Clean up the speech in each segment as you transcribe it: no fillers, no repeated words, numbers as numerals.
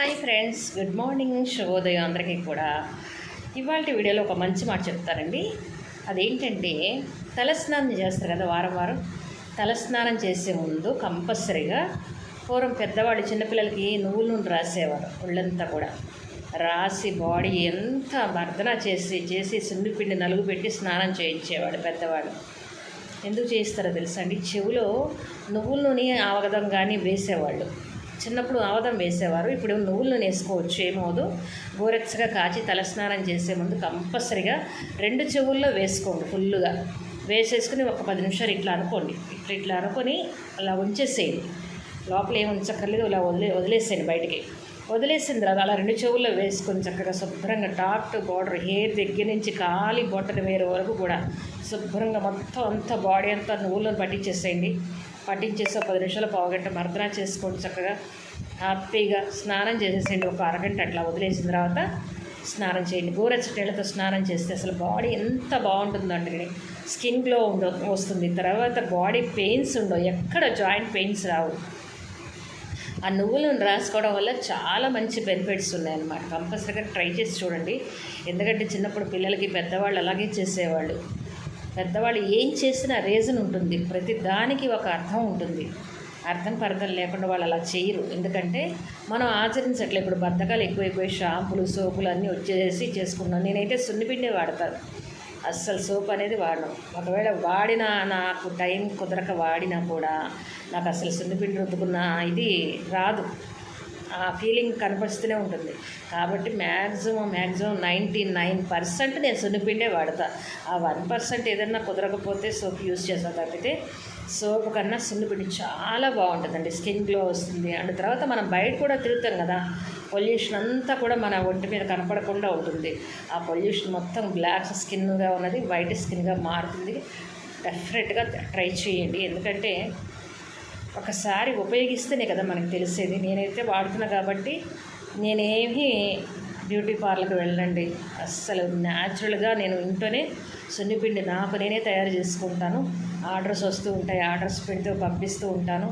Hi friends, good morning, శుభోదయం అందరికీ కూడా. ఇవాళ వీడియోలో ఒక మంచి మాట చెప్తానండి. అదేంటంటే, తలస్నానం చేస్తారు కదా వారం వారం. తలస్నానం చేసే ముందు కంపల్సరీగా పూర్వం పెద్దవాళ్ళు చిన్నపిల్లలకి నువ్వుల నూనె రాసేవారు. ఒళ్ళంతా కూడా రాసి బాడీ ఎంత మర్దన చేసి సున్నిపిండి నలుగు పెట్టి స్నానం చేయించేవాడు పెద్దవాళ్ళు. ఎందుకు చేస్తారో తెలుసా అండి? చెవిలో నువ్వుల నూనె ఆవగదం కానీ వేసేవాళ్ళు. చిన్నప్పుడు ఆవదం వేసేవారు. ఇప్పుడు నువ్వుల నూనె వేసుకోవచ్చు, ఏమవుదు. గోరెచ్చగా కాచి తలస్నానం చేసే ముందు కంపల్సరిగా 2 చెవుల్లో వేసుకోండి. ఫుల్లుగా వేసేసుకుని ఒక 10 నిమిషాలు ఇట్లా అనుకోండి. ఇట్లా అనుకొని అలా ఉంచేసేయండి. లోపల ఏమి ఉంచక్కర్లేదు, ఇలా వదిలేసేయండి బయటికి. వదిలేసిన తర్వాత అలా 2 చెవుల్లో వేసుకొని చక్కగా శుభ్రంగా టాప్ టు బార్డర్ హెయిర్ దగ్గర నుంచి కాలి బొట్టన వేరే వరకు కూడా శుభ్రంగా మొత్తం అంతా బాడీ అంతా నువ్వులను పట్టించేసేయండి. పట్టించేసి ఒక 10 నిమిషాలు పావుగంట మర్దన చేసుకోండి. చక్కగా హ్యాపీగా స్నానం చేసేసేయండి. ఒక అరగంట అట్లా వదిలేసిన తర్వాత స్నానం చేయండి. గోరెచ్చటేళ్లతో స్నానం చేస్తే అసలు బాడీ ఎంత బాగుంటుందండి. స్కిన్ గ్లో వస్తుంది. తర్వాత బాడీ పెయిన్స్ ఉండవు, ఎక్కడ జాయింట్ పెయిన్స్ రావు. ఆ నువ్వులను రాసుకోవడం వల్ల చాలా మంచి బెనిఫిట్స్ ఉన్నాయన్నమాట. కంపల్సరీగా ట్రై చేసి చూడండి. ఎందుకంటే చిన్నప్పుడు పిల్లలకి పెద్దవాళ్ళు అలాగే చేసేవాళ్ళు. పెద్దవాళ్ళు ఏం చేసినా రీజన్ ఉంటుంది, ప్రతి దానికి ఒక అర్థం ఉంటుంది. అర్థం లేకుండా వాళ్ళు అలా చేయరు. ఎందుకంటే మనం ఆచరించట్లే. ఇప్పుడు బద్ధకాలు ఎక్కువైపోయి షాంపులు సోపులు అన్నీ వచ్చేసి చేసుకున్నాం. నేనైతే సున్నిపిండి వాడతాను, అస్సలు సోప్ అనేది వాడను. ఒకవేళ వాడినా, నాకు టైం కుదరక వాడినా కూడా నాకు అసలు సున్నిపిండి రుద్దుకున్న ఇది రాదు. ఆ ఫీలింగ్ కనపరుస్తూనే ఉంటుంది. కాబట్టి మ్యాక్సిమం 99% నేను సున్నిపిండే వాడతా. ఆ 1% ఏదన్నా కుదరకపోతే సోప్ యూజ్ చేస్తాను. తప్పితే సోప్ కన్నా సున్నిపిండి చాలా బాగుంటుందండి. స్కిన్ గ్లో వస్తుంది. అండ్ తర్వాత మనం బయట కూడా తిరుగుతాం కదా, పొల్యూషన్ అంతా కూడా మన ఒంటి మీద కనపడకుండా ఉంటుంది. ఆ పొల్యూషన్ మొత్తం బ్లాక్ స్కిన్గా ఉన్నది వైట్ స్కిన్గా మారుతుంది. డెఫినెట్గా ట్రై చేయండి. ఎందుకంటే ఒకసారి ఉపయోగిస్తేనే కదా మనకు తెలిసేది. నేనైతే వాడుతున్నా కాబట్టి నేనేమి బ్యూటీ పార్లర్కి వెళ్ళండి. అస్సలు న్యాచురల్గా నేను ఇంట్లోనే సున్నిపిండి నాకు నేనే తయారు చేసుకుంటాను. ఆర్డర్స్ వస్తూ ఉంటాయి, ఆర్డర్స్ పెడుతూ పంపిస్తూ ఉంటాను.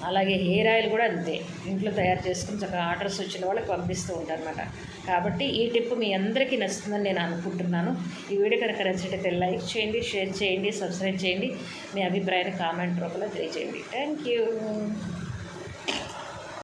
అలాగే హెయిర్ ఆయిల్ కూడా అంతే, ఇంట్లో తయారు చేసుకుని చక్కగా ఆర్డర్స్ వచ్చిన వాళ్ళకి పంపిస్తూ ఉంటాను అనమాట. కాబట్టి ఈ టిప్ మీ అందరికీ నచ్చుతుందని నేను అనుకుంటున్నాను. ఈ వీడియో కనుక నచ్చినట్లయితే లైక్ చేయండి, షేర్ చేయండి, సబ్స్క్రైబ్ చేయండి. మీ అభిప్రాయాన్ని కామెంట్ రూపంలో తెలియజేయండి. Thank you.